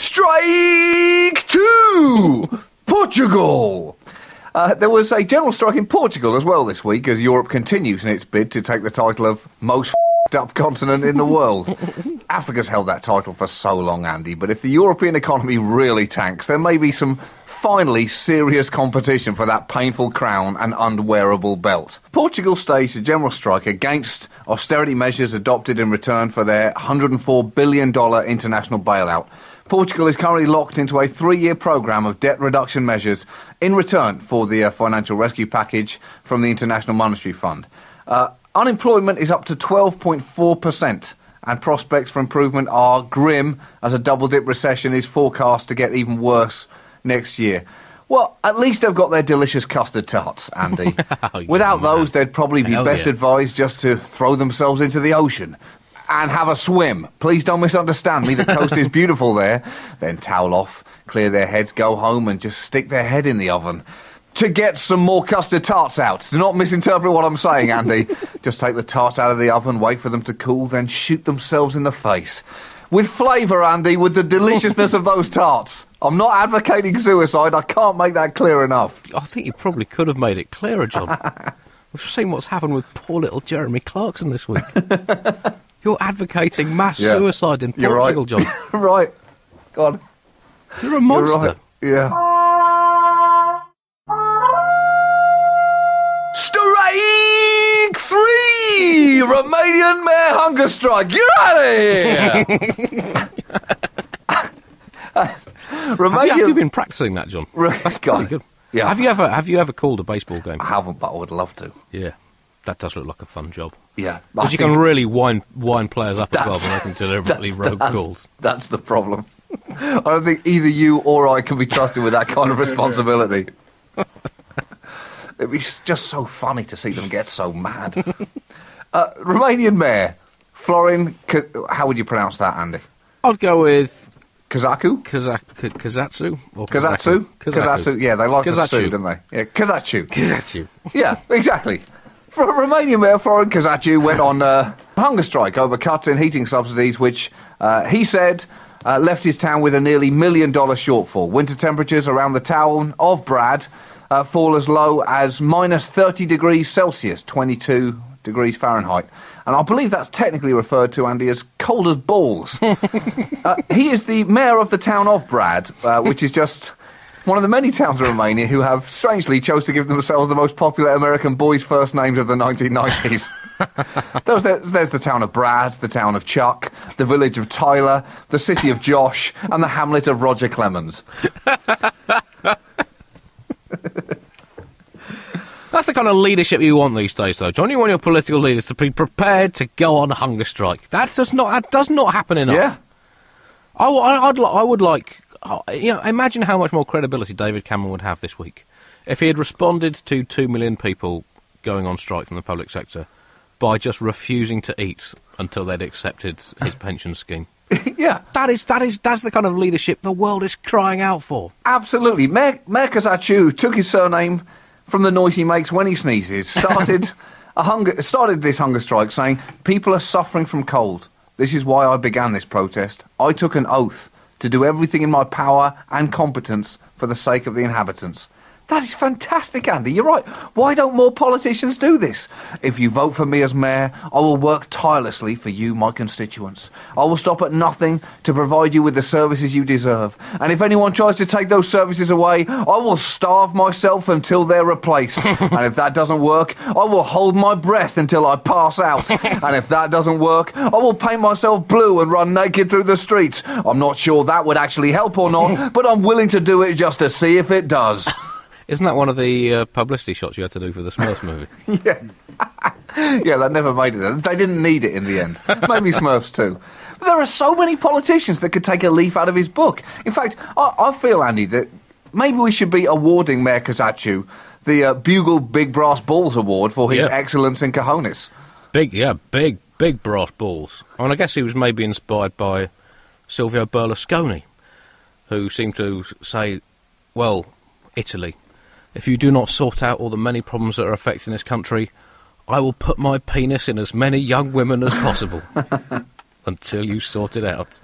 Strike 2! Portugal! There was a general strike in Portugal as well this week as Europe continues in its bid to take the title of most f***ed up continent in the world. Africa's held that title for so long, Andy, but if the European economy really tanks, there may be some finally serious competition for that painful crown and unwearable belt. Portugal staged a general strike against austerity measures adopted in return for their $104 billion international bailout. Portugal is currently locked into a 3-year programme of debt reduction measures in return for the financial rescue package from the International Monetary Fund. Unemployment is up to 12.4%, and prospects for improvement are grim as a double-dip recession is forecast to get even worse next year. Well, at least they've got their delicious custard tarts, Andy. Without those, they'd probably be best advised just to throw themselves into the ocean and have a swim. Please don't misunderstand me, the coast is beautiful there. Then towel off, clear their heads, go home and just stick their head in the oven to get some more custard tarts out. Do not misinterpret what I'm saying, Andy. Just take the tarts out of the oven, wait for them to cool, then shoot themselves in the face. With flavour, Andy, with the deliciousness of those tarts. I'm not advocating suicide, I can't make that clear enough. I think you probably could have made it clearer, John. We've seen what's happened with poor little Jeremy Clarkson this week. You're advocating mass suicide in Portugal, John. Right. God. You're a monster. You're right. Yeah. Strike 3! Romanian mayor hunger strike. Get out of here! Have you been practising that, John? That's pretty good. Yeah. Have you ever called a baseball game? I haven't, but I would love to. Yeah. That does look like a fun job. Yeah. Because you can really wind players up as well by making deliberately rogue calls. That's the problem. I don't think either you or I can be trusted with that kind of responsibility. It'd be just so funny to see them get so mad. Romanian mayor, Florin, how would you pronounce that, Andy? I'd go with... Kazatsu? Kazatsu? Or Kazatsu? Kazatsu, yeah, they like the Su, don't they? Yeah, Kazatsu. Yeah, exactly. Romanian mayor Florin Kazatsu went on a hunger strike over cuts in heating subsidies, which he said left his town with a nearly $1 million shortfall. Winter temperatures around the town of Brad fall as low as minus 30 degrees Celsius, 22 degrees Fahrenheit. And I believe that's technically referred to, Andy, as cold as balls. He is the mayor of the town of Brad, which is just one of the many towns in Romania who have strangely chose to give themselves the most popular American boys' first names of the 1990s. There's the town of Brad, the town of Chuck, the village of Tyler, the city of Josh, and the hamlet of Roger Clemens. That's the kind of leadership you want these days, though, John. You want your political leaders to be prepared to go on a hunger strike. That does not happen enough. Yeah. I would like... imagine how much more credibility David Cameron would have this week if he had responded to 2 million people going on strike from the public sector by just refusing to eat until they'd accepted his pension scheme. Yeah. That's the kind of leadership the world is crying out for. Absolutely. Mayor Kazatsu took his surname from the noise he makes when he sneezes, started this hunger strike saying, people are suffering from cold. This is why I began this protest. I took an oath to do everything in my power and competence for the sake of the inhabitants. That is fantastic, Andy. You're right. Why don't more politicians do this? If you vote for me as mayor, I will work tirelessly for you, my constituents. I will stop at nothing to provide you with the services you deserve. And if anyone tries to take those services away, I will starve myself until they're replaced. And if that doesn't work, I will hold my breath until I pass out. And if that doesn't work, I will paint myself blue and run naked through the streets. I'm not sure that would actually help or not, but I'm willing to do it just to see if it does. Isn't that one of the publicity shots you had to do for the Smurfs movie? Yeah. Yeah, that never made it. They didn't need it in the end. Maybe Smurfs too. But there are so many politicians that could take a leaf out of his book. In fact, I feel, Andy, that maybe we should be awarding Mayor Kazatsu the Bugle Big Brass Balls Award for his excellence in cojones. Big brass balls. I mean, I guess he was maybe inspired by Silvio Berlusconi, who seemed to say, well, Italy, if you do not sort out all the many problems that are affecting this country, I will put my penis in as many young women as possible until you sort it out.